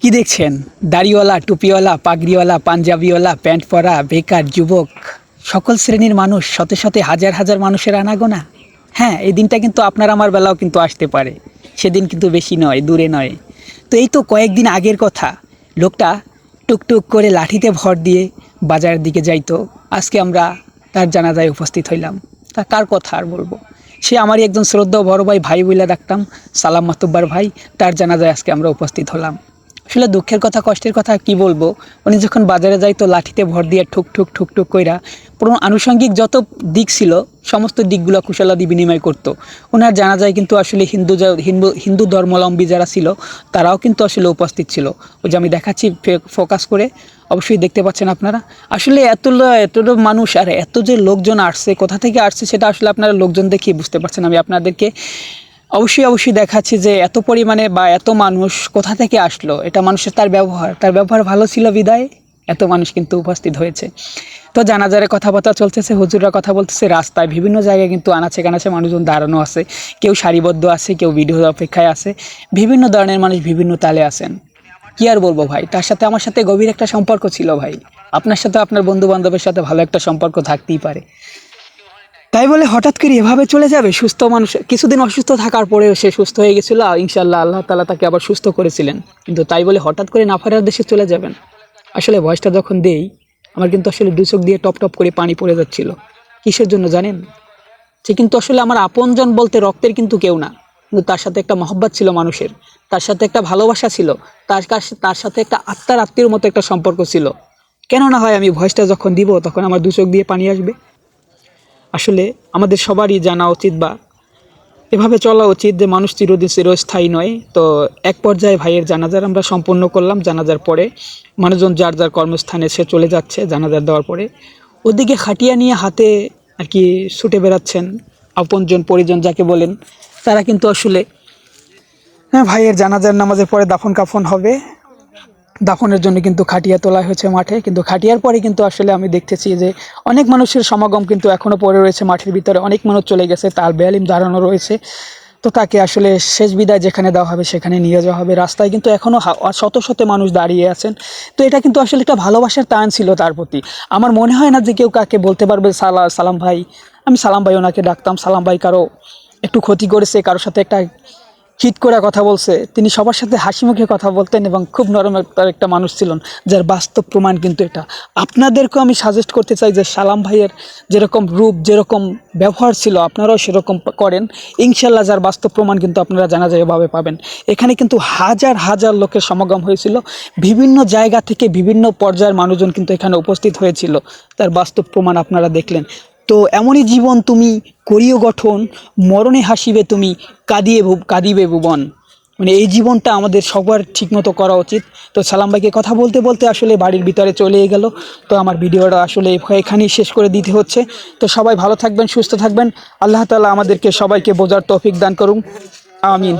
কি দেখছেন? দাড়িওয়ালা, টুপিওয়ালা, পাগড়িওয়ালা, পাঞ্জাবিওয়ালা, প্যান্ট পরা, বেকার, যুবক, সকল শ্রেণীর মানুষ, শতে শতে হাজার হাজার মানুষের আনাগোনা। হ্যাঁ, এই দিনটা কিন্তু আপনার আমার বেলাও কিন্তু আসতে পারে। সেদিন কিন্তু বেশি নয়, দূরে নয়। তো এই তো কয়েকদিন আগের কথা, লোকটা টুকটুক করে লাঠিতে ভর দিয়ে বাজারের দিকে যাইতো। আজকে আমরা তার জানাজায় উপস্থিত হইলাম। তা কার কথা আর বলবো? সে আমারই একজন শ্রদ্ধেয় বড় ভাই বইলা ডাকতাম, সালাম মাতুব্বার ভাই। তার জানাজায় আজকে আমরা উপস্থিত হলাম। আসলে দুঃখের কথা, কষ্টের কথা কি বলবো। উনি যখন বাজারে যাইতো লাঠিতে ভর দিয়ে ঠুক ঠুক ঠুক ঠুক কইরা পুরো আনুষঙ্গিক যত দিক ছিল সমস্ত দিকগুলো কুশলাদি বিনিময় করতো। ওনার জানাজায় কিন্তু আসলে হিন্দু ধর্মাবলম্বী যারা ছিল তারাও কিন্তু আসলে উপস্থিত ছিল। ওই যে আমি দেখাচ্ছি ফোকাস করে, অবশ্যই দেখতে পাচ্ছেন আপনারা। আসলে এত মানুষ আর এত যে লোকজন আসছে, কোথা থেকে আসছে সেটা আসলে আপনারা লোকজন দেখিয়ে বুঝতে পারছেন। আমি আপনাদেরকে অবশ্যই দেখাচ্ছি যে এত পরিমাণে বা এত মানুষ কোথা থেকে আসলো। এটা মানুষের তার ব্যবহার ভালো ছিল বিদায় এত মানুষ কিন্তু উপস্থিত হয়েছে। তো জানাজারে কথাবার্তা চলতেছে, হুজুররা কথা বলতেছে, রাস্তায় বিভিন্ন জায়গায় কিন্তু আনাচে কানাচে মানুষজন দাঁড়ানো আছে, কেউ সারিবদ্ধ আছে, কেউ ভিডিও অপেক্ষায় আছে। বিভিন্ন ধরনের মানুষ বিভিন্ন তালে আছেন। কি আর বলবো ভাই, তার সাথে আমার সাথে গভীর একটা সম্পর্ক ছিল ভাই। আপনার সাথে আপনার বন্ধু বান্ধবের সাথে ভালো একটা সম্পর্ক থাকতেই পারে। তাই বলে হঠাৎ করে এভাবে চলে যাবে? সুস্থ মানুষ কিছুদিন অসুস্থ থাকার পরেও সে সুস্থ হয়ে গেছিলো, ইনশাল্লাহ আল্লাহ তাআলা তাকে আবার সুস্থ করেছিলেন। কিন্তু তাই বলে হঠাৎ করে না ফেরার দেশে চলে যাবেন? আসলে ভয়েসটা যখন দেই আমার কিন্তু আসলে দু চোখ দিয়ে টপ টপ করে পানি পড়ে যাচ্ছিল। কিসের জন্য জানেন? সে কিন্তু আসলে আমার আপনজন বলতে রক্তের কিন্তু কেউ না, কিন্তু তার সাথে একটা মহব্বত ছিল মানুষের, তার সাথে একটা ভালোবাসা ছিল, তার সাথে একটা আত্মীয়র মতো একটা সম্পর্ক ছিল। কেন না হয় আমি ভয়েসটা যখন দিব তখন আমার দু চোখ দিয়ে পানি আসবে? আসলে আমাদের সবারই জানা উচিত বা এভাবে চলা উচিত যে মানুষ চিরদিন চিরস্থায়ী নয়। তো এক পর্যায়ে ভাইয়ের জানাজার আমরা সম্পন্ন করলাম। জানাজার পরে মানুষজন যার যার কর্মস্থানে সে চলে যাচ্ছে জানাজার দেওয়ার পরে। ওদিকে খাটিয়া নিয়ে হাতে আর কি ছুটে বেড়াচ্ছেন আপনজন পরিজন যাকে বলেন, তারা কিন্তু আসলে ভাইয়ের জানাজার নামাজের পরে দাফন কাফন হবে। দাফনের জন্য কিন্তু খাটিয়া তোলা হয়েছে মাঠে, কিন্তু খাটিয়ার পরে কিন্তু আসলে আমি দেখতেছি যে অনেক মানুষের সমাগম কিন্তু এখনও পড়ে রয়েছে মাঠের ভিতরে। অনেক মানুষ চলে গেছে, তার বেয়ালিম দাঁড়ানো রয়েছে। তো তাকে আসলে শেষ বিদায় যেখানে দেওয়া হবে সেখানে নিয়ে যাওয়া হবে। রাস্তায় কিন্তু এখনও শত শত মানুষ দাঁড়িয়ে আছেন। তো এটা কিন্তু আসলে একটা ভালোবাসার টান ছিল তার প্রতি। আমার মনে হয় না যে কেউ কাকে বলতে পারবে সালাম ভাই। আমি সালাম ভাই ওনাকে ডাকতাম। সালাম ভাই কারো একটু ক্ষতি করেছে, কারোর সাথে একটা হিট করে কথা বলছে, তিনি সবার সাথে হাসি মুখে কথা বলতেন এবং খুব নরম একটা মানুষ ছিলেন, যার বাস্তব প্রমাণ কিন্তু এটা। আপনাদেরকেও আমি সাজেস্ট করতে চাই যে সালাম ভাইয়ের যেরকম রূপ, যেরকম ব্যবহার ছিল আপনারাও সেরকম করেন। ইনশাল্লাহ যার বাস্তব প্রমাণ কিন্তু আপনারা জানাজাভাবে পাবেন। এখানে কিন্তু হাজার হাজার লোকের সমাগম হয়েছিল, বিভিন্ন জায়গা থেকে বিভিন্ন পর্যায়ের মানুষজন কিন্তু এখানে উপস্থিত হয়েছিল। তার বাস্তব প্রমাণ আপনারা দেখলেন। তো এমনই জীবন তুমি করিও গঠন, মরণে হাসিবে তুমি, কাঁদিবে ভুবন। মানে এই জীবনটা আমাদের সবার ঠিকমতো করা উচিত। তো সালাম ভাইকে কথা বলতে বলতে আসলে বাড়ির ভিতরে চলে গেল। তো আমার ভিডিওটা আসলে এখানেই শেষ করে দিতে হচ্ছে। তো সবাই ভালো থাকবেন, সুস্থ থাকবেন। আল্লাহ তাআলা আমাদেরকে সবাইকে বোঝার তৌফিক দান করুন। আমিন।